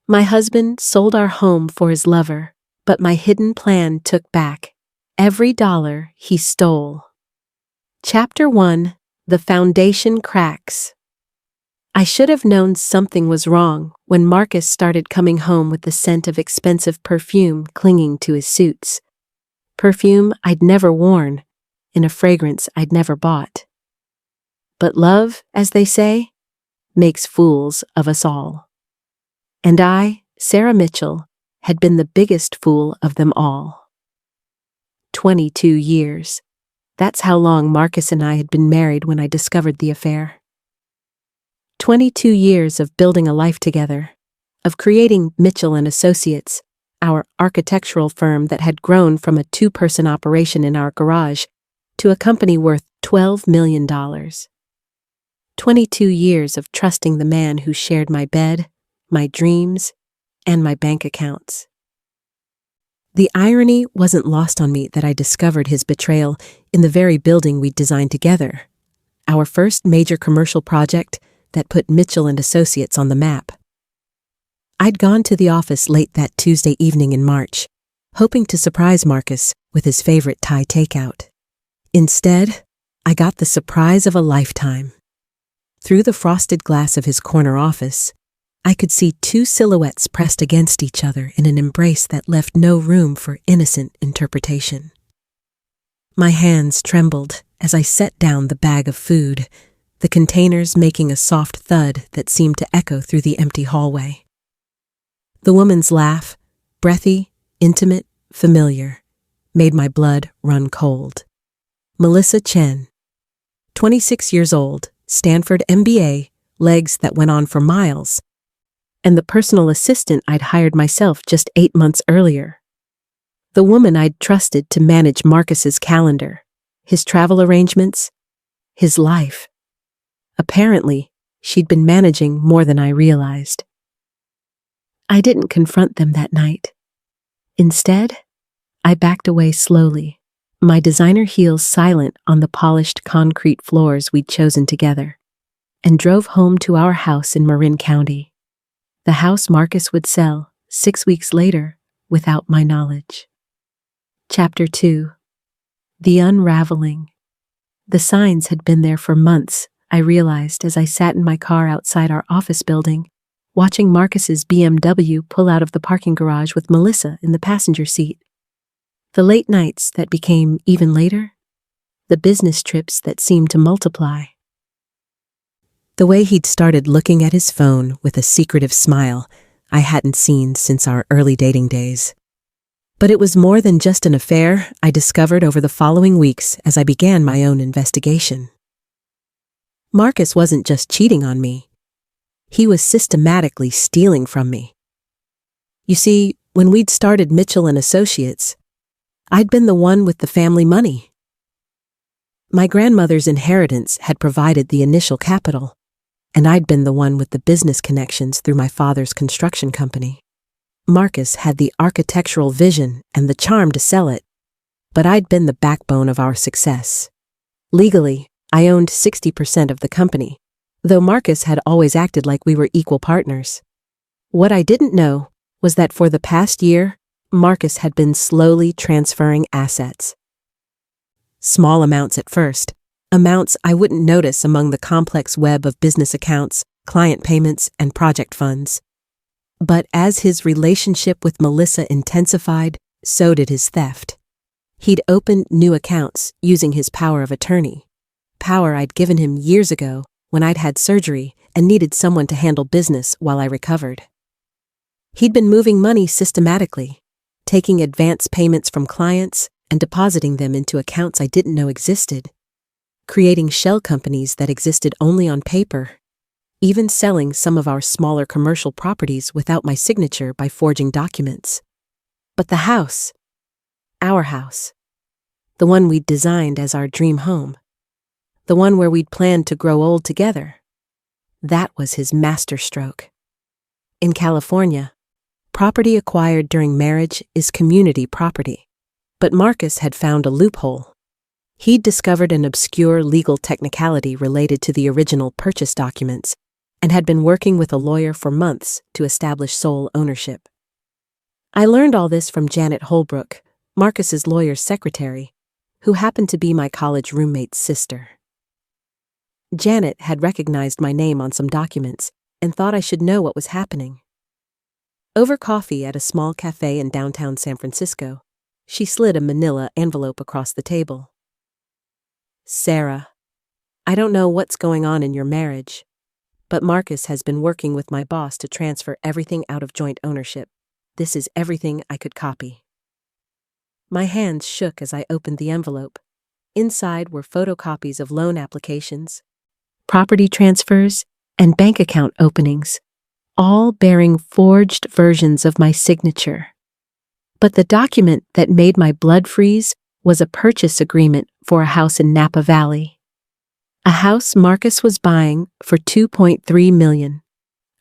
My husband sold our home for his lover, but my hidden plan took back every dollar he stole. Chapter 1: The Foundation Cracks. I should have known something was wrong when Marcus started coming home with the scent of expensive perfume clinging to his suits. Perfume I'd never worn, in a fragrance I'd never bought. But love, as they say, makes fools of us all. And I, Sarah Mitchell, had been the biggest fool of them all. 22 years. That's how long Marcus and I had been married when I discovered the affair. 22 years of building a life together, of creating Mitchell and Associates, our architectural firm that had grown from a 2-person operation in our garage to a company worth $12 million. 22 years of trusting the man who shared my bed, my dreams, and my bank accounts. The irony wasn't lost on me that I discovered his betrayal in the very building we'd designed together, our first major commercial project that put Mitchell and Associates on the map. I'd gone to the office late that Tuesday evening in March, hoping to surprise Marcus with his favorite Thai takeout. Instead, I got the surprise of a lifetime. Through the frosted glass of his corner office, I could see 2 silhouettes pressed against each other in an embrace that left no room for innocent interpretation. My hands trembled as I set down the bag of food, the containers making a soft thud that seemed to echo through the empty hallway. The woman's laugh, breathy, intimate, familiar, made my blood run cold. Melissa Chen, 26 years old, Stanford MBA, legs that went on for miles, and the personal assistant I'd hired myself just 8 months earlier. The woman I'd trusted to manage Marcus's calendar, his travel arrangements, his life. Apparently, she'd been managing more than I realized. I didn't confront them that night. Instead, I backed away slowly, my designer heels silent on the polished concrete floors we'd chosen together, and drove home to our house in Marin County, the house Marcus would sell 6 weeks later without my knowledge. Chapter 2: The Unraveling. The signs had been there for months, I realized as I sat in my car outside our office building, watching Marcus's BMW pull out of the parking garage with Melissa in the passenger seat. The late nights that became even later, the business trips that seemed to multiply. The way he'd started looking at his phone with a secretive smile I hadn't seen since our early dating days. But it was more than just an affair, I discovered over the following weeks as I began my own investigation. Marcus wasn't just cheating on me. He was systematically stealing from me. You see, when we'd started Mitchell and Associates, I'd been the one with the family money. My grandmother's inheritance had provided the initial capital, and I'd been the one with the business connections through my father's construction company. Marcus had the architectural vision and the charm to sell it, but I'd been the backbone of our success. Legally, I owned 60% of the company, though Marcus had always acted like we were equal partners. What I didn't know was that for the past year, Marcus had been slowly transferring assets. Small amounts at first, amounts I wouldn't notice among the complex web of business accounts, client payments, and project funds. But as his relationship with Melissa intensified, so did his theft. He'd opened new accounts using his power of attorney, power I'd given him years ago when I'd had surgery and needed someone to handle business while I recovered. He'd been moving money systematically, taking advance payments from clients and depositing them into accounts I didn't know existed, creating shell companies that existed only on paper, even selling some of our smaller commercial properties without my signature by forging documents. But the house, our house, the one we'd designed as our dream home, the one where we'd planned to grow old together, that was his masterstroke. In California, property acquired during marriage is community property. But Marcus had found a loophole. He'd discovered an obscure legal technicality related to the original purchase documents, and had been working with a lawyer for months to establish sole ownership. I learned all this from Janet Holbrook, Marcus's lawyer's secretary, who happened to be my college roommate's sister. Janet had recognized my name on some documents and thought I should know what was happening. Over coffee at a small cafe in downtown San Francisco, she slid a manila envelope across the table. "Sarah, I don't know what's going on in your marriage, but Marcus has been working with my boss to transfer everything out of joint ownership. This is everything I could copy." My hands shook as I opened the envelope. Inside were photocopies of loan applications, property transfers, and bank account openings, all bearing forged versions of my signature. But the document that made my blood freeze was a purchase agreement for a house in Napa Valley. A house Marcus was buying for $2.3 million.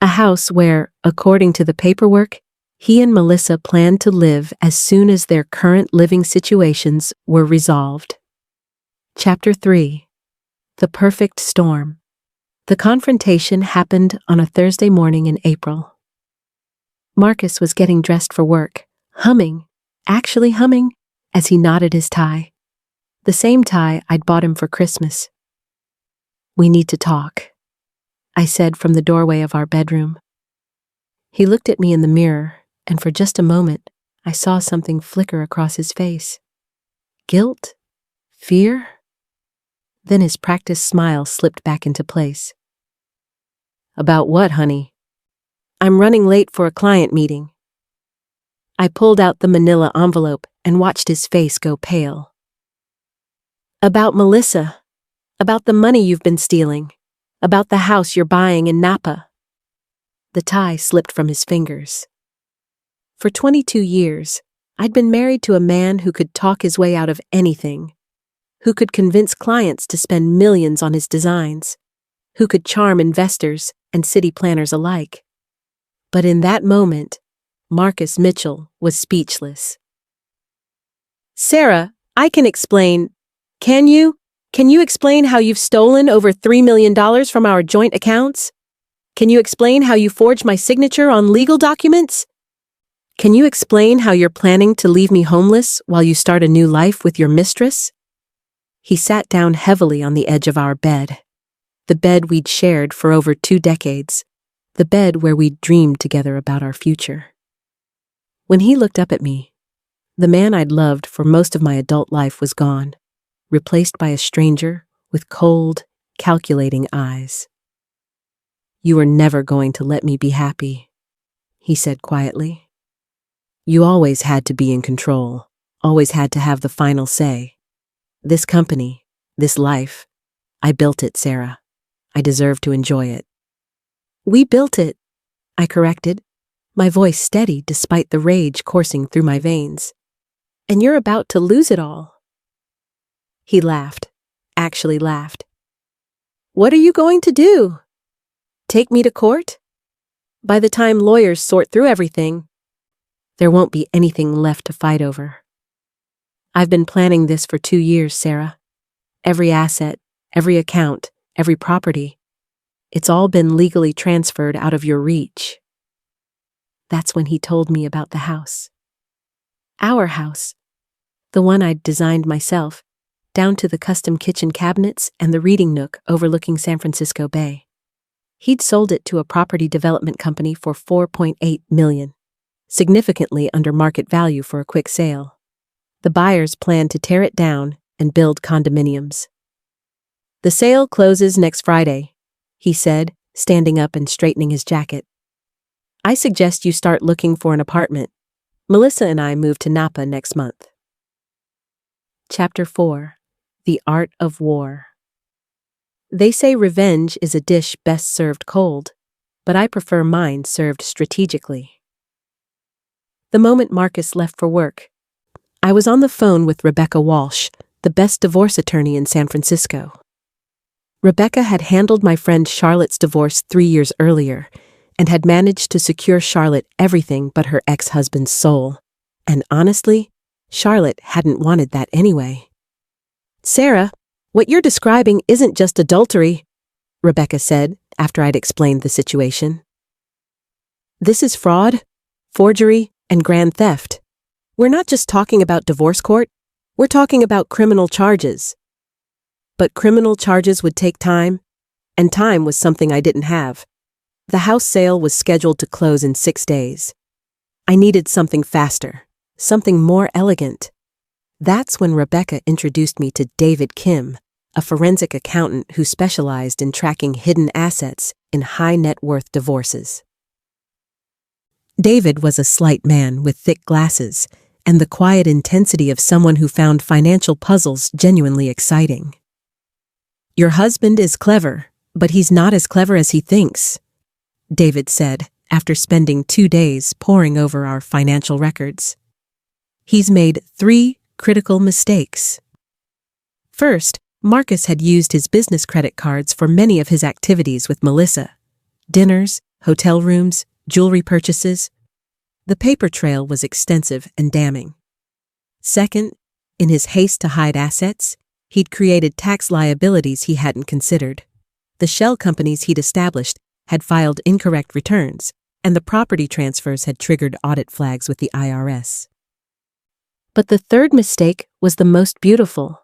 A house where, according to the paperwork, he and Melissa planned to live as soon as their current living situations were resolved. Chapter 3. The Perfect Storm. The confrontation happened on a Thursday morning in April. Marcus was getting dressed for work, actually humming, as he knotted his tie. The same tie I'd bought him for Christmas. "We need to talk," I said from the doorway of our bedroom. He looked at me in the mirror, and for just a moment, I saw something flicker across his face. Guilt? Fear? Then his practiced smile slipped back into place. "About what, honey?" "I'm running late for a client meeting." I pulled out the manila envelope and watched his face go pale. "About Melissa. About the money you've been stealing. About the house you're buying in Napa." The tie slipped from his fingers. For 22 years, I'd been married to a man who could talk his way out of anything, who could convince clients to spend millions on his designs, who could charm investors and city planners alike. But in that moment, Marcus Mitchell was speechless. "Sarah, I can explain. Can you? Can you explain how you've stolen over $3 million from our joint accounts? Can you explain how you forged my signature on legal documents? Can you explain how you're planning to leave me homeless while you start a new life with your mistress?" He sat down heavily on the edge of our bed, the bed we'd shared for over 2 decades, the bed where we'd dreamed together about our future. When he looked up at me, the man I'd loved for most of my adult life was gone, replaced by a stranger with cold, calculating eyes. "You are never going to let me be happy," he said quietly. "You always had to be in control, always had to have the final say. This company, this life, I built it, Sarah. I deserve to enjoy it." "We built it," I corrected, my voice steady despite the rage coursing through my veins. "And you're about to lose it all." He laughed, actually laughed. "What are you going to do? Take me to court? By the time lawyers sort through everything, there won't be anything left to fight over. I've been planning this for 2 years, Sarah. Every asset, every account, every property. It's all been legally transferred out of your reach." That's when he told me about the house. Our house. The one I'd designed myself, down to the custom kitchen cabinets and the reading nook overlooking San Francisco Bay. He'd sold it to a property development company for $4.8 million, significantly under market value for a quick sale. The buyers planned to tear it down and build condominiums. "The sale closes next Friday," he said, standing up and straightening his jacket. "I suggest you start looking for an apartment. Melissa and I move to Napa next month." Chapter 4. The Art of War. They say revenge is a dish best served cold, but I prefer mine served strategically. The moment Marcus left for work, I was on the phone with Rebecca Walsh, the best divorce attorney in San Francisco. Rebecca had handled my friend Charlotte's divorce 3 years earlier and had managed to secure Charlotte everything but her ex-husband's soul. And honestly, Charlotte hadn't wanted that anyway. "Sarah, what you're describing isn't just adultery," Rebecca said, after I'd explained the situation. This is fraud, forgery, and grand theft. We're not just talking about divorce court, we're talking about criminal charges. But criminal charges would take time, and time was something I didn't have. The house sale was scheduled to close in 6 days. I needed something faster, something more elegant. That's when Rebecca introduced me to David Kim, a forensic accountant who specialized in tracking hidden assets in high-net-worth divorces. David was a slight man with thick glasses and the quiet intensity of someone who found financial puzzles genuinely exciting. "Your husband is clever, but he's not as clever as he thinks," David said after spending 2 days poring over our financial records. "He's made 3 critical mistakes. First, Marcus had used his business credit cards for many of his activities with Melissa: dinners, hotel rooms, jewelry purchases. The paper trail was extensive and damning. Second, in his haste to hide assets, he'd created tax liabilities he hadn't considered. The shell companies he'd established had filed incorrect returns, and the property transfers had triggered audit flags with the IRS. But the third mistake was the most beautiful.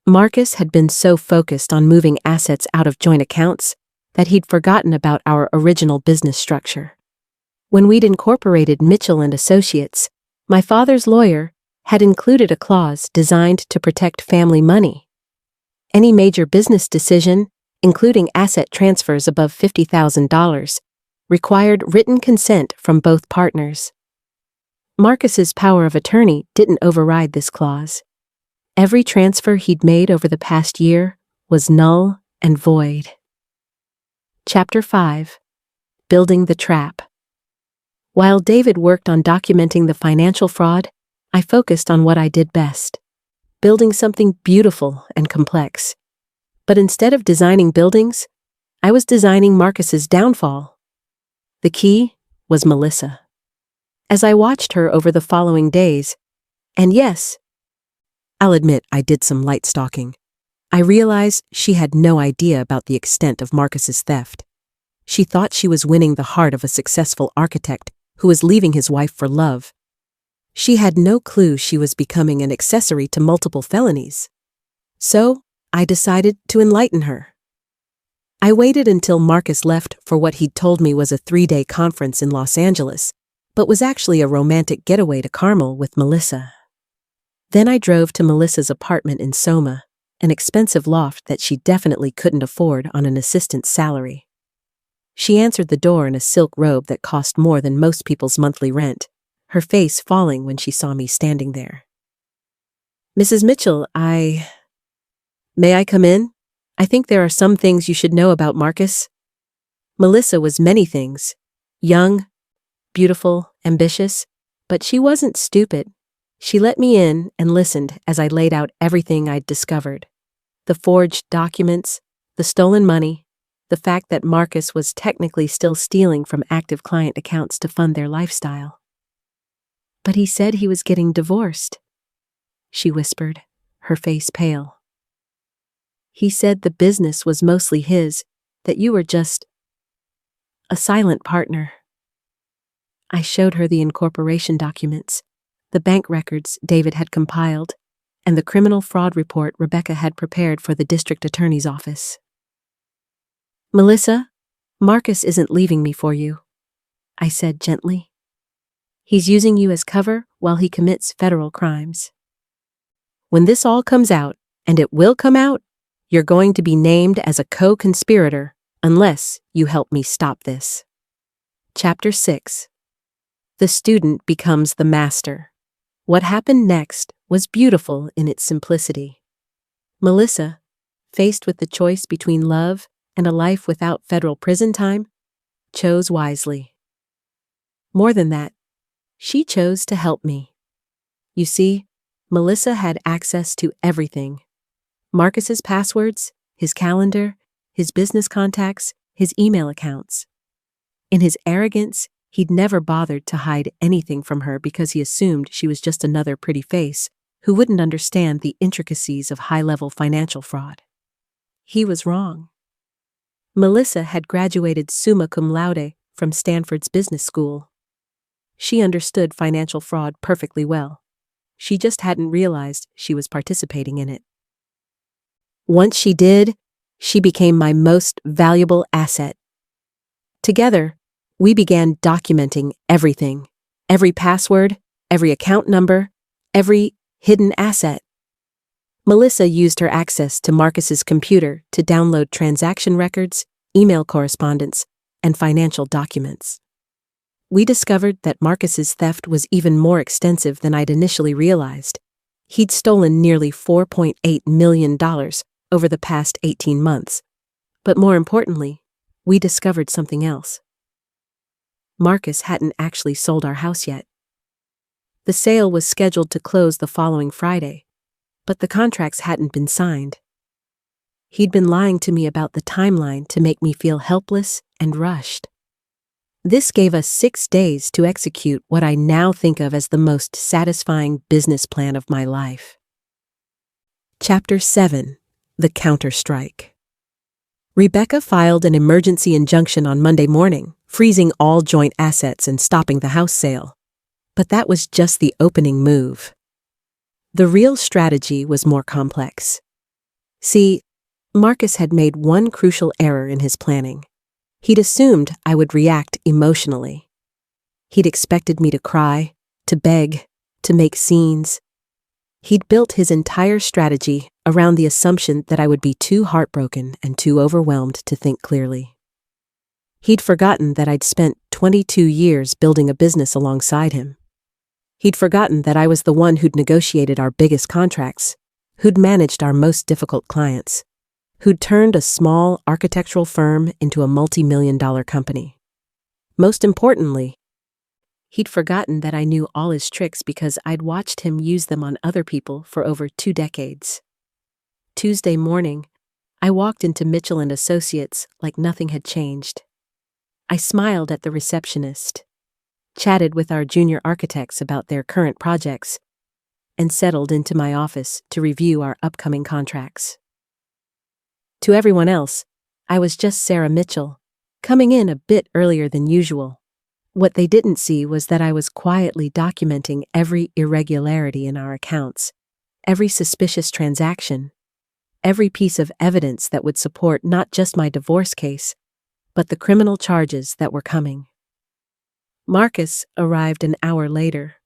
Marcus had been so focused on moving assets out of joint accounts that he'd forgotten about our original business structure. When we'd incorporated Mitchell and Associates, my father's lawyer had included a clause designed to protect family money. Any major business decision, including asset transfers above $50,000, required written consent from both partners. Marcus's power of attorney didn't override this clause. Every transfer he'd made over the past year was null and void. Chapter 5. Building the Trap. While David worked on documenting the financial fraud, I focused on what I did best: building something beautiful and complex. But instead of designing buildings, I was designing Marcus's downfall. The key was Melissa. As I watched her over the following days, and yes, I'll admit I did some light stalking, I realized she had no idea about the extent of Marcus's theft. She thought she was winning the heart of a successful architect who was leaving his wife for love. She had no clue she was becoming an accessory to multiple felonies. So, I decided to enlighten her. I waited until Marcus left for what he'd told me was a 3-day conference in Los Angeles, but was actually a romantic getaway to Carmel with Melissa. Then I drove to Melissa's apartment in Soma, an expensive loft that she definitely couldn't afford on an assistant's salary. She answered the door in a silk robe that cost more than most people's monthly rent, her face falling when she saw me standing there. "Mrs. Mitchell, May I come in? I think there are some things you should know about Marcus." Melissa was many things: young, beautiful, ambitious, but she wasn't stupid. She let me in and listened as I laid out everything I'd discovered: the forged documents, the stolen money, the fact that Marcus was technically still stealing from active client accounts to fund their lifestyle. "But he said he was getting divorced," she whispered, her face pale. "He said the business was mostly his, that you were just a silent partner." I showed her the incorporation documents, the bank records David had compiled, and the criminal fraud report Rebecca had prepared for the district attorney's office. "Melissa, Marcus isn't leaving me for you," I said gently. "He's using you as cover while he commits federal crimes. When this all comes out, and it will come out, you're going to be named as a co-conspirator unless you help me stop this." Chapter 6. The student becomes the master. What happened next was beautiful in its simplicity. Melissa, faced with the choice between love and a life without federal prison time, chose wisely. More than that, she chose to help me. You see, Melissa had access to everything: Marcus's passwords, his calendar, his business contacts, his email accounts. In his arrogance, he'd never bothered to hide anything from her because he assumed she was just another pretty face who wouldn't understand the intricacies of high-level financial fraud. He was wrong. Melissa had graduated summa cum laude from Stanford's business school. She understood financial fraud perfectly well. She just hadn't realized she was participating in it. Once she did, she became my most valuable asset. Together, we began documenting everything, every password, every account number, every hidden asset. Melissa used her access to Marcus's computer to download transaction records, email correspondence, and financial documents. We discovered that Marcus's theft was even more extensive than I'd initially realized. He'd stolen nearly $4.8 million over the past 18 months. But more importantly, we discovered something else. Marcus hadn't actually sold our house yet. The sale was scheduled to close the following Friday, but the contracts hadn't been signed. He'd been lying to me about the timeline to make me feel helpless and rushed. This gave us 6 days to execute what I now think of as the most satisfying business plan of my life. Chapter 7: The Counterstrike. Rebecca filed an emergency injunction on Monday morning, freezing all joint assets and stopping the house sale. But that was just the opening move. The real strategy was more complex. See, Marcus had made one crucial error in his planning. He'd assumed I would react emotionally. He'd expected me to cry, to beg, to make scenes. He'd built his entire strategy around the assumption that I would be too heartbroken and too overwhelmed to think clearly. He'd forgotten that I'd spent 22 years building a business alongside him. He'd forgotten that I was the one who'd negotiated our biggest contracts, who'd managed our most difficult clients, who'd turned a small architectural firm into a multi-million-dollar company. Most importantly, he'd forgotten that I knew all his tricks because I'd watched him use them on other people for over 2 decades. Tuesday morning, I walked into Mitchell & Associates like nothing had changed. I smiled at the receptionist, chatted with our junior architects about their current projects, and settled into my office to review our upcoming contracts. To everyone else, I was just Sarah Mitchell, coming in a bit earlier than usual. What they didn't see was that I was quietly documenting every irregularity in our accounts, every suspicious transaction, every piece of evidence that would support not just my divorce case, but the criminal charges that were coming. Marcus arrived an hour later,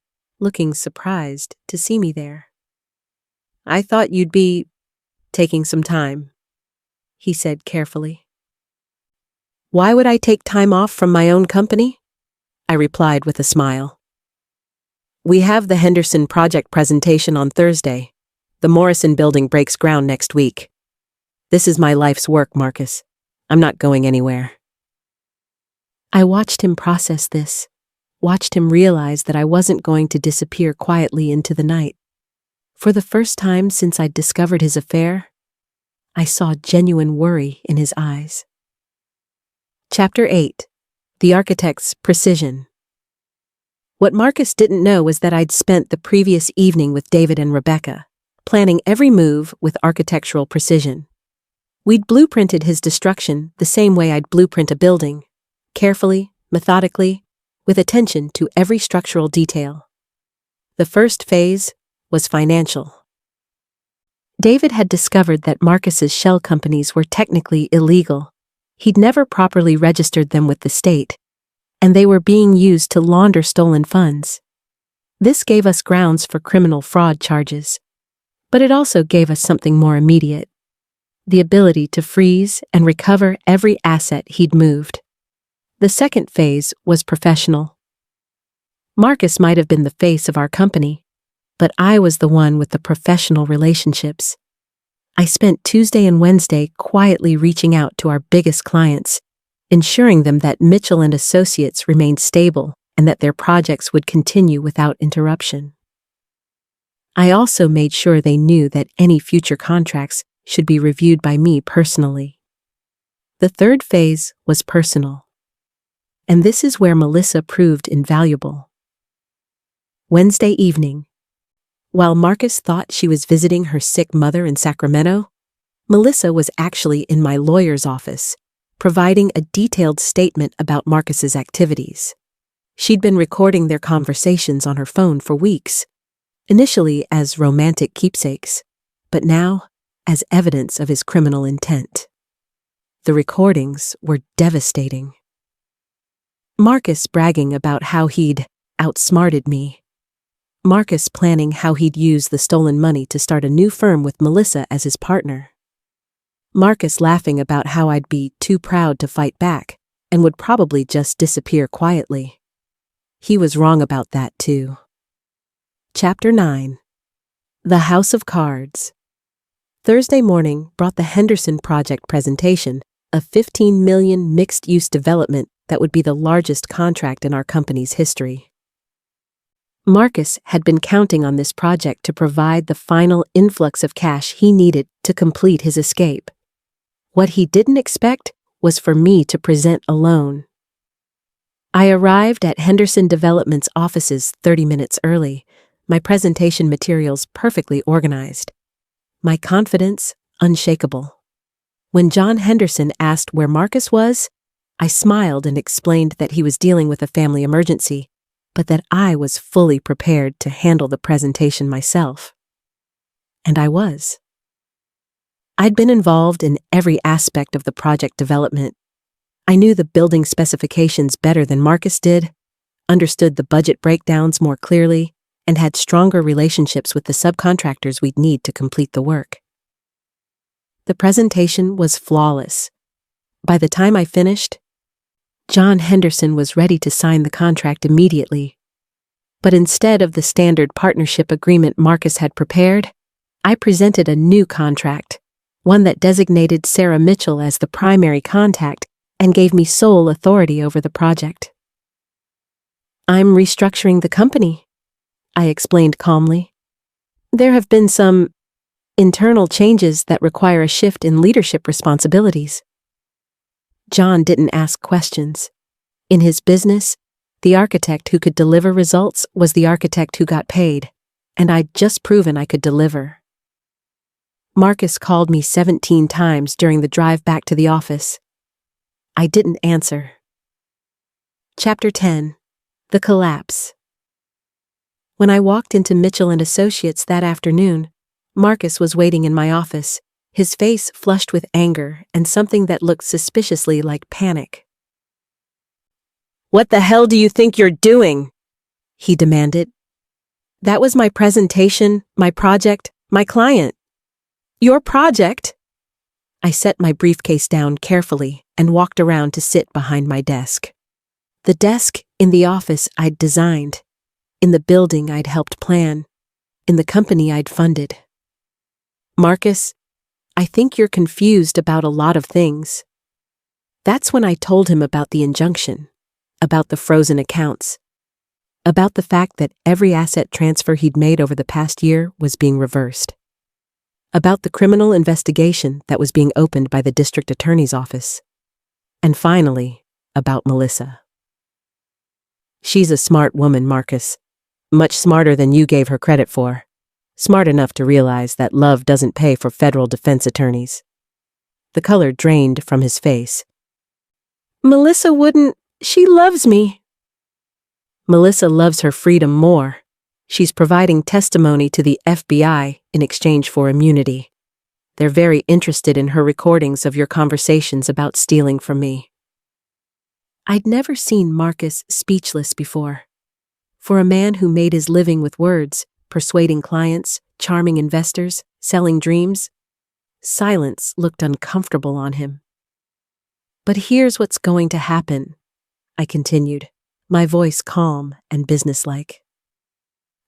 looking surprised to see me there. "I thought you'd be taking some time," he said carefully. "Why would I take time off from my own company?" I replied with a smile. "We have the Henderson project presentation on Thursday. The Morrison building breaks ground next week. This is my life's work, Marcus. I'm not going anywhere." I watched him process this, watched him realize that I wasn't going to disappear quietly into the night. For the first time since I'd discovered his affair, I saw genuine worry in his eyes. Chapter 8: The Architect's Precision. What Marcus didn't know was that I'd spent the previous evening with David and Rebecca, planning every move with architectural precision. We'd blueprinted his destruction the same way I'd blueprint a building, carefully, methodically, with attention to every structural detail. The first phase was financial. David had discovered that Marcus's shell companies were technically illegal. He'd never properly registered them with the state, and they were being used to launder stolen funds. This gave us grounds for criminal fraud charges, but it also gave us something more immediate: the ability to freeze and recover every asset he'd moved. The second phase was professional. Marcus might have been the face of our company, but I was the one with the professional relationships. I spent Tuesday and Wednesday quietly reaching out to our biggest clients, ensuring them that Mitchell & Associates remained stable and that their projects would continue without interruption. I also made sure they knew that any future contracts should be reviewed by me personally. The third phase was personal. And this is where Melissa proved invaluable. Wednesday evening, while Marcus thought she was visiting her sick mother in Sacramento, Melissa was actually in my lawyer's office, providing a detailed statement about Marcus's activities. She'd been recording their conversations on her phone for weeks, initially as romantic keepsakes, but now as evidence of his criminal intent. The recordings were devastating. Marcus bragging about how he'd outsmarted me. Marcus planning how he'd use the stolen money to start a new firm with Melissa as his partner. Marcus laughing about how I'd be too proud to fight back and would probably just disappear quietly. He was wrong about that too. Chapter 9. The House of Cards. Thursday morning brought the Henderson Project presentation, a $15 million mixed-use development that would be the largest contract in our company's history. Marcus had been counting on this project to provide the final influx of cash he needed to complete his escape. What he didn't expect was for me to present alone. I arrived at Henderson Development's offices 30 minutes early, my presentation materials perfectly organized, my confidence unshakable. When John Henderson asked where Marcus was, I smiled and explained that he was dealing with a family emergency, but that I was fully prepared to handle the presentation myself. And I was. I'd been involved in every aspect of the project development. I knew the building specifications better than Marcus did, understood the budget breakdowns more clearly, and had stronger relationships with the subcontractors we'd need to complete the work. The presentation was flawless. By the time I finished, John Henderson was ready to sign the contract immediately. But instead of the standard partnership agreement Marcus had prepared, I presented a new contract, one that designated Sarah Mitchell as the primary contact and gave me sole authority over the project. "I'm restructuring the company," I explained calmly. "There have been some internal changes that require a shift in leadership responsibilities." John didn't ask questions. In his business, the architect who could deliver results was the architect who got paid, and I'd just proven I could deliver. Marcus called me 17 times during the drive back to the office. I didn't answer. Chapter 10. The Collapse. When I walked into Mitchell & Associates that afternoon, Marcus was waiting in my office, his face flushed with anger and something that looked suspiciously like panic. "What the hell do you think you're doing?" he demanded. "That was my presentation, my project, my client." "Your project?" I set my briefcase down carefully and walked around to sit behind my desk. The desk in the office I'd designed, in the building I'd helped plan, in the company I'd funded. "Marcus, I think you're confused about a lot of things." That's when I told him about the injunction, about the frozen accounts, about the fact that every asset transfer he'd made over the past year was being reversed, about the criminal investigation that was being opened by the district attorney's office, and finally, about Melissa. "She's a smart woman, Marcus, much smarter than you gave her credit for. Smart enough to realize that love doesn't pay for federal defense attorneys." The color drained from his face. "Melissa wouldn't. She loves me." "Melissa loves her freedom more. She's providing testimony to the FBI in exchange for immunity. They're very interested in her recordings of your conversations about stealing from me." I'd never seen Marcus speechless before. For a man who made his living with words, persuading clients, charming investors, selling dreams, silence looked uncomfortable on him. "But here's what's going to happen," I continued, my voice calm and businesslike.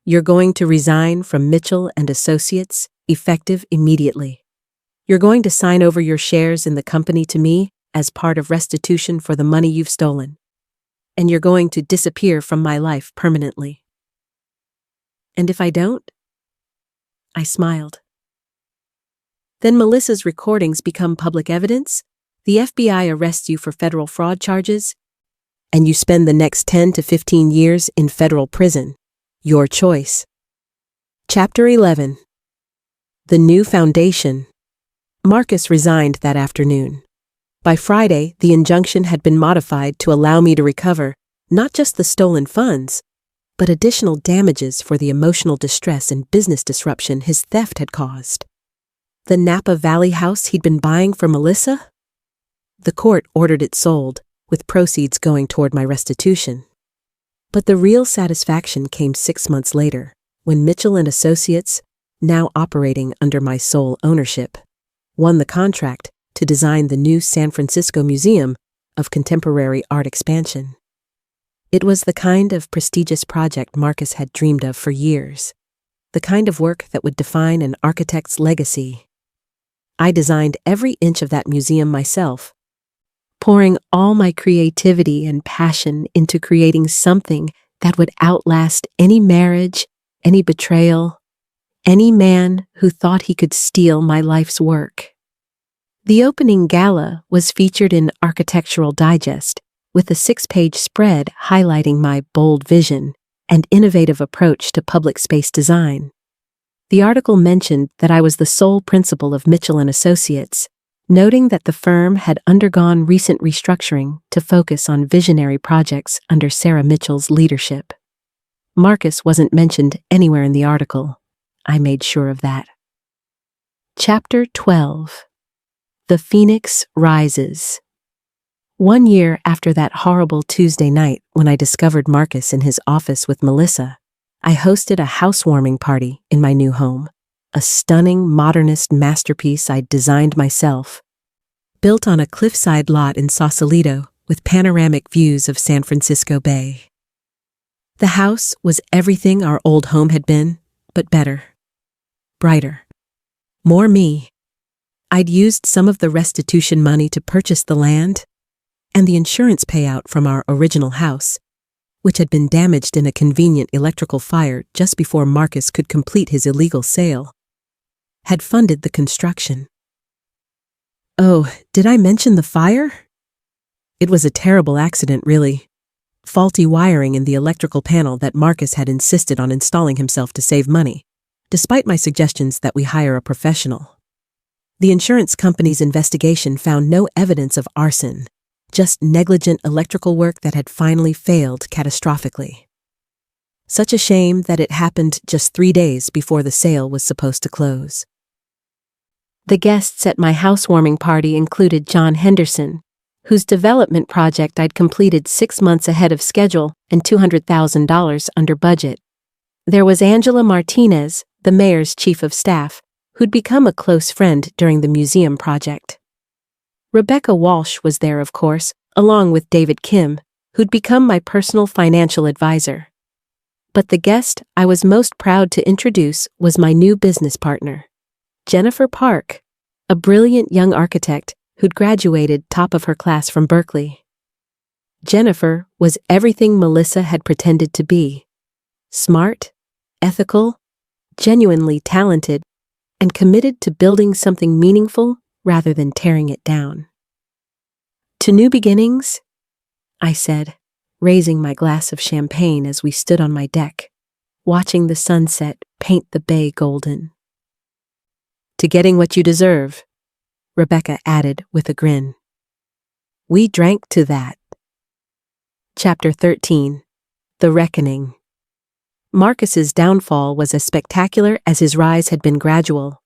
"You're going to resign from Mitchell & Associates, effective immediately. You're going to sign over your shares in the company to me as part of restitution for the money you've stolen. And you're going to disappear from my life permanently." "And if I don't?" I smiled. "Then Melissa's recordings become public evidence, the FBI arrests you for federal fraud charges, and you spend the next 10 to 15 years in federal prison. Your choice." Chapter 11. The New Foundation. Marcus resigned that afternoon. By Friday, the injunction had been modified to allow me to recover not just the stolen funds, but additional damages for the emotional distress and business disruption his theft had caused. The Napa Valley house he'd been buying for Melissa? The court ordered it sold, with proceeds going toward my restitution. But the real satisfaction came 6 months later, when Mitchell and Associates, now operating under my sole ownership, won the contract to design the new San Francisco Museum of Contemporary Art Expansion. It was the kind of prestigious project Marcus had dreamed of for years, the kind of work that would define an architect's legacy. I designed every inch of that museum myself, pouring all my creativity and passion into creating something that would outlast any marriage, any betrayal, any man who thought he could steal my life's work. The opening gala was featured in Architectural Digest, with a 6-page spread highlighting my bold vision and innovative approach to public space design. The article mentioned that I was the sole principal of Mitchell and Associates, noting that the firm had undergone recent restructuring to focus on visionary projects under Sarah Mitchell's leadership. Marcus wasn't mentioned anywhere in the article. I made sure of that. Chapter 12. The Phoenix Rises. 1 year after that horrible Tuesday night when I discovered Marcus in his office with Melissa, I hosted a housewarming party in my new home, a stunning modernist masterpiece I'd designed myself, built on a cliffside lot in Sausalito with panoramic views of San Francisco Bay. The house was everything our old home had been, but better, brighter, more me. I'd used some of the restitution money to purchase the land and the insurance payout from our original house, which had been damaged in a convenient electrical fire just before Marcus could complete his illegal sale, had funded the construction. Oh, did I mention the fire? It was a terrible accident, really. Faulty wiring in the electrical panel that Marcus had insisted on installing himself to save money, despite my suggestions that we hire a professional. The insurance company's investigation found no evidence of arson, just negligent electrical work that had finally failed catastrophically. Such a shame that it happened just 3 days before the sale was supposed to close. The guests at my housewarming party included John Henderson, whose development project I'd completed 6 months ahead of schedule and $200,000 under budget. There was Angela Martinez, the mayor's chief of staff, who'd become a close friend during the museum project. Rebecca Walsh was there, of course, along with David Kim, who'd become my personal financial advisor. But the guest I was most proud to introduce was my new business partner, Jennifer Park, a brilliant young architect who'd graduated top of her class from Berkeley. Jennifer was everything Melissa had pretended to be: smart, ethical, genuinely talented, and committed to building something meaningful rather than tearing it down. To new beginnings, I said, raising my glass of champagne as we stood on my deck, watching the sunset paint the bay golden. To getting what you deserve, Rebecca added with a grin. We drank to that. Chapter 13. The Reckoning. Marcus's downfall was as spectacular as his rise had been gradual.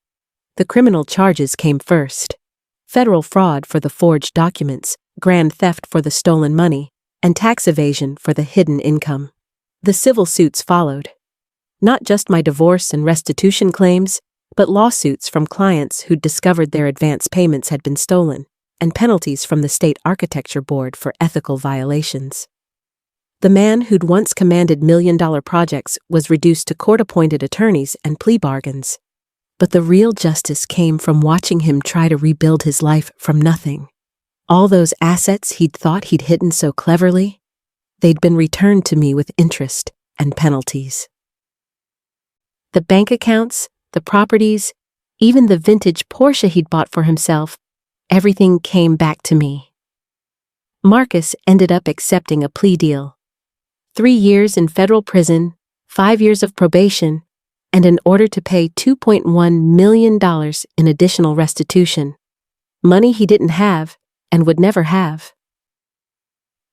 The criminal charges came first: federal fraud for the forged documents, grand theft for the stolen money, and tax evasion for the hidden income. The civil suits followed. Not just my divorce and restitution claims, but lawsuits from clients who'd discovered their advance payments had been stolen, and penalties from the State Architecture Board for ethical violations. The man who'd once commanded million-dollar projects was reduced to court-appointed attorneys and plea bargains. But the real justice came from watching him try to rebuild his life from nothing. All those assets he'd thought he'd hidden so cleverly, they'd been returned to me with interest and penalties. The bank accounts, the properties, even the vintage Porsche he'd bought for himself, everything came back to me. Marcus ended up accepting a plea deal: 3 years in federal prison, 5 years of probation, and an order to pay $2.1 million in additional restitution. Money he didn't have, and would never have.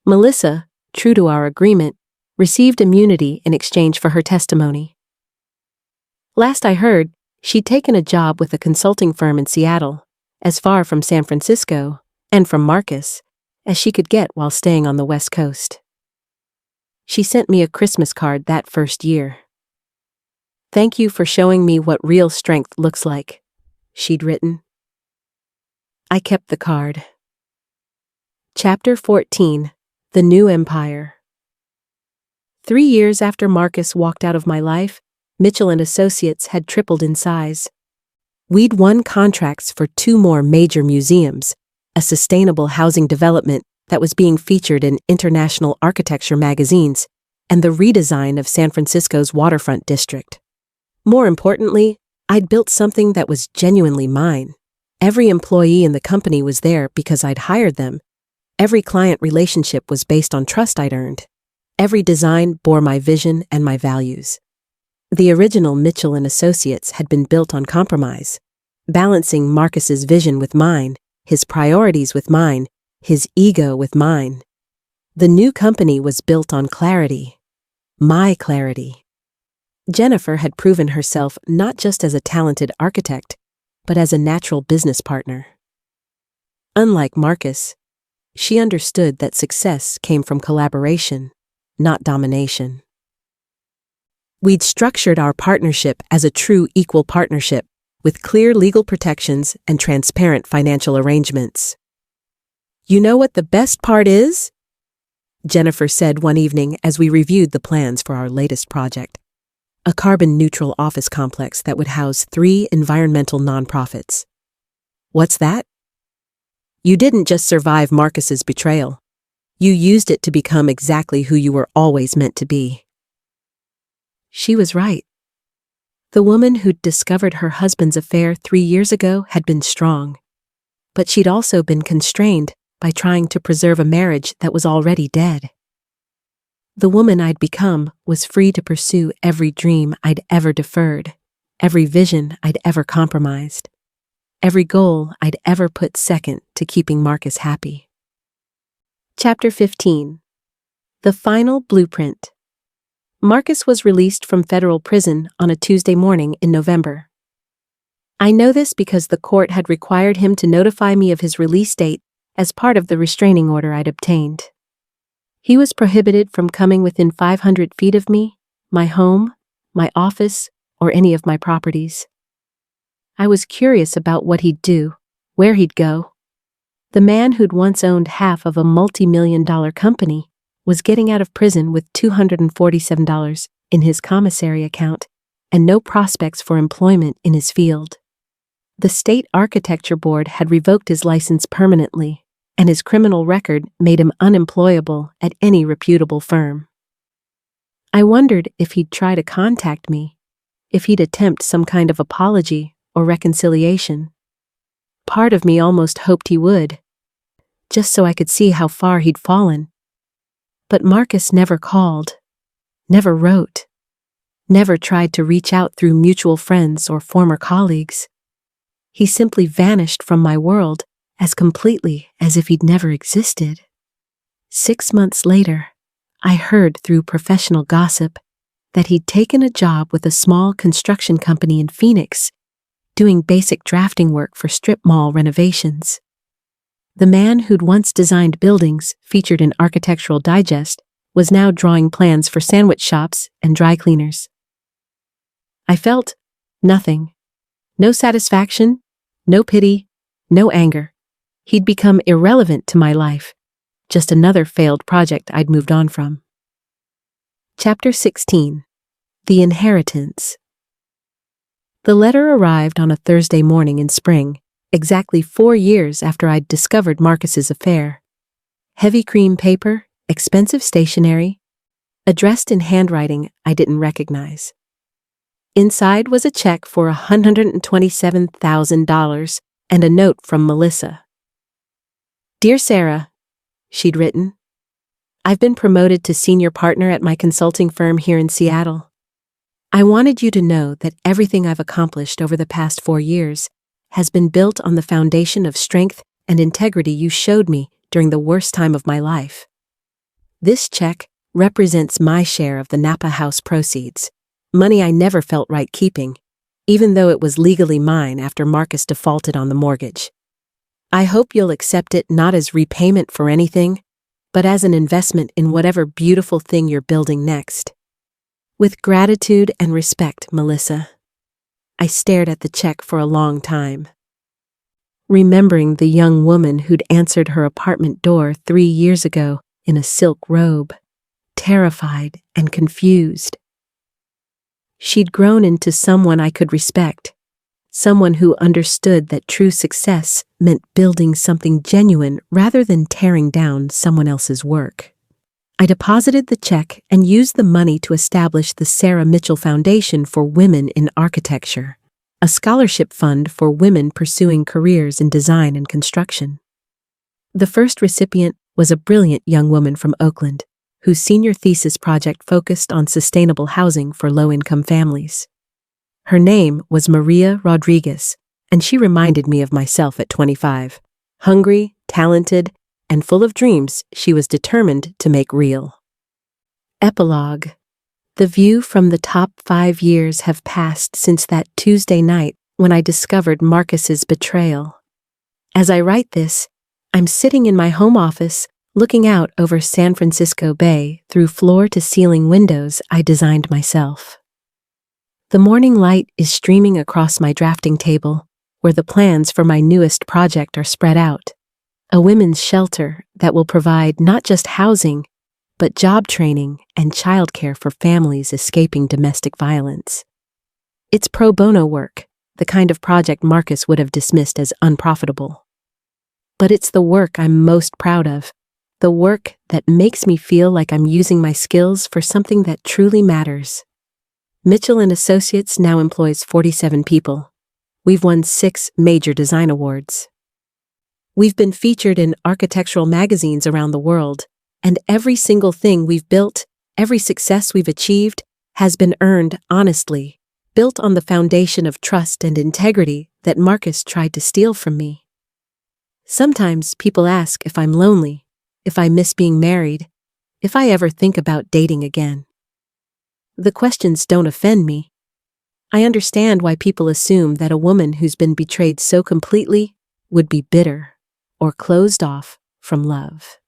Melissa, true to our agreement, received immunity in exchange for her testimony. Last I heard, she'd taken a job with a consulting firm in Seattle, as far from San Francisco, and from Marcus, as she could get while staying on the West Coast. She sent me a Christmas card that first year. "Thank you for showing me what real strength looks like," she'd written. I kept the card. Chapter 14. The New Empire. 3 years after Marcus walked out of my life, Mitchell & Associates had tripled in size. We'd won contracts for 2 more major museums, a sustainable housing development that was being featured in international architecture magazines, and the redesign of San Francisco's waterfront district. More importantly, I'd built something that was genuinely mine. Every employee in the company was there because I'd hired them. Every client relationship was based on trust I'd earned. Every design bore my vision and my values. The original Mitchell & Associates had been built on compromise, balancing Marcus's vision with mine, his priorities with mine, his ego with mine. The new company was built on clarity. My clarity. Jennifer had proven herself not just as a talented architect, but as a natural business partner. Unlike Marcus, she understood that success came from collaboration, not domination. We'd structured our partnership as a true equal partnership, with clear legal protections and transparent financial arrangements. "You know what the best part is?" Jennifer said one evening as we reviewed the plans for our latest project. A carbon-neutral office complex that would house 3 environmental nonprofits. "What's that?" "You didn't just survive Marcus's betrayal. You used it to become exactly who you were always meant to be." She was right. The woman who'd discovered her husband's affair 3 years ago had been strong. But she'd also been constrained by trying to preserve a marriage that was already dead. The woman I'd become was free to pursue every dream I'd ever deferred, every vision I'd ever compromised, every goal I'd ever put second to keeping Marcus happy. Chapter 15. The Final Blueprint. Marcus was released from federal prison on a Tuesday morning in November. I know this because the court had required him to notify me of his release date as part of the restraining order I'd obtained. He was prohibited from coming within 500 feet of me, my home, my office, or any of my properties. I was curious about what he'd do, where he'd go. The man who'd once owned half of a multi-million-dollar company was getting out of prison with $247 in his commissary account and no prospects for employment in his field. The State Architecture Board had revoked his license permanently, and his criminal record made him unemployable at any reputable firm. I wondered if he'd try to contact me, if he'd attempt some kind of apology or reconciliation. Part of me almost hoped he would, just so I could see how far he'd fallen. But Marcus never called, never wrote, never tried to reach out through mutual friends or former colleagues. He simply vanished from my world as completely as if he'd never existed. 6 months later, I heard through professional gossip that he'd taken a job with a small construction company in Phoenix, doing basic drafting work for strip mall renovations. The man who'd once designed buildings featured in Architectural Digest was now drawing plans for sandwich shops and dry cleaners. I felt nothing. No satisfaction, no pity, no anger. He'd become irrelevant to my life, just another failed project I'd moved on from. Chapter 16. The Inheritance. The letter arrived on a Thursday morning in spring, exactly 4 years after I'd discovered Marcus's affair. Heavy cream paper, expensive stationery, addressed in handwriting I didn't recognize. Inside was a check for $127,000 and a note from Melissa. "Dear Sarah," she'd written, "I've been promoted to senior partner at my consulting firm here in Seattle. I wanted you to know that everything I've accomplished over the past 4 years has been built on the foundation of strength and integrity you showed me during the worst time of my life. This check represents my share of the Napa House proceeds, money I never felt right keeping, even though it was legally mine after Marcus defaulted on the mortgage. I hope you'll accept it not as repayment for anything, but as an investment in whatever beautiful thing you're building next. With gratitude and respect, Melissa. I stared at the check for a long time, remembering the young woman who'd answered her apartment door 3 years ago in a silk robe, terrified and confused. She'd grown into someone I could respect, someone who understood that true success meant building something genuine rather than tearing down someone else's work. I deposited the check and used the money to establish the Sarah Mitchell Foundation for Women in Architecture, a scholarship fund for women pursuing careers in design and construction. The first recipient was a brilliant young woman from Oakland, whose senior thesis project focused on sustainable housing for low-income families. Her name was Maria Rodriguez, and she reminded me of myself at 25. Hungry, talented, and full of dreams she was determined to make real. Epilogue. The view from the top 5 years have passed since that Tuesday night when I discovered Marcus's betrayal. As I write this, I'm sitting in my home office looking out over San Francisco Bay through floor-to-ceiling windows I designed myself. The morning light is streaming across my drafting table, where the plans for my newest project are spread out, a women's shelter that will provide not just housing, but job training and childcare for families escaping domestic violence. It's pro bono work, the kind of project Marcus would have dismissed as unprofitable. But it's the work I'm most proud of, the work that makes me feel like I'm using my skills for something that truly matters. Mitchell & Associates now employs 47 people. We've won 6 major design awards. We've been featured in architectural magazines around the world, and every single thing we've built, every success we've achieved, has been earned honestly, built on the foundation of trust and integrity that Marcus tried to steal from me. Sometimes people ask if I'm lonely, if I miss being married, if I ever think about dating again. The questions don't offend me. I understand why people assume that a woman who's been betrayed so completely would be bitter or closed off from love.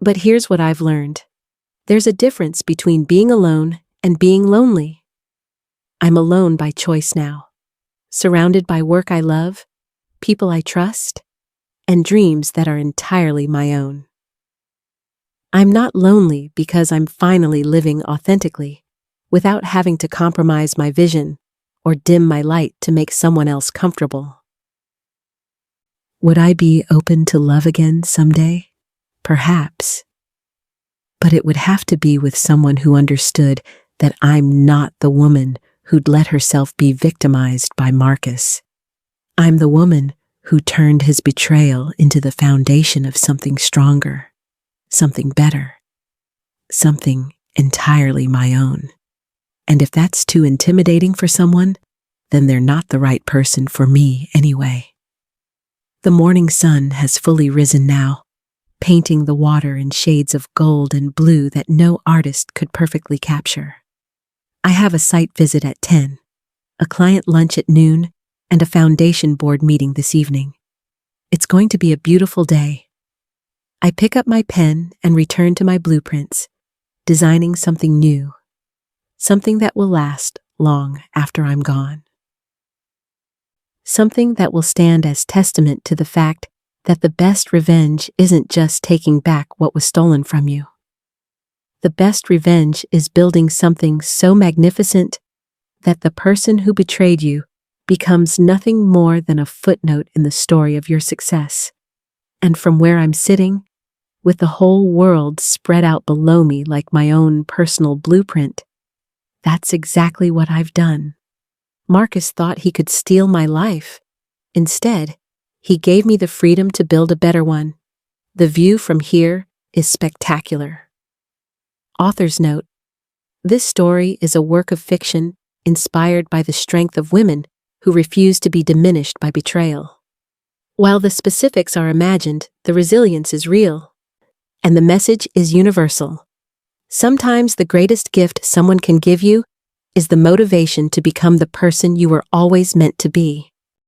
But here's what I've learned. There's a difference between being alone and being lonely. I'm alone by choice now, surrounded by work I love, people I trust, and dreams that are entirely my own. I'm not lonely because I'm finally living authentically, without having to compromise my vision or dim my light to make someone else comfortable. Would I be open to love again someday? Perhaps. But it would have to be with someone who understood that I'm not the woman who'd let herself be victimized by Marcus. I'm the woman who turned his betrayal into the foundation of something stronger, something better, something entirely my own. And if that's too intimidating for someone, then they're not the right person for me anyway. The morning sun has fully risen now, painting the water in shades of gold and blue that no artist could perfectly capture. I have a site visit at 10, a client lunch at noon, and a foundation board meeting this evening. It's going to be a beautiful day. I pick up my pen and return to my blueprints, designing something new, something that will last long after I'm gone. Something that will stand as testament to the fact that the best revenge isn't just taking back what was stolen from you. The best revenge is building something so magnificent that the person who betrayed you becomes nothing more than a footnote in the story of your success. And from where I'm sitting, with the whole world spread out below me like my own personal blueprint, that's exactly what I've done. Marcus thought he could steal my life. Instead, he gave me the freedom to build a better one. The view from here is spectacular. Author's note: this story is a work of fiction inspired by the strength of women who refuse to be diminished by betrayal. While the specifics are imagined, the resilience is real. And the message is universal. Sometimes the greatest gift someone can give you is the motivation to become the person you were always meant to be.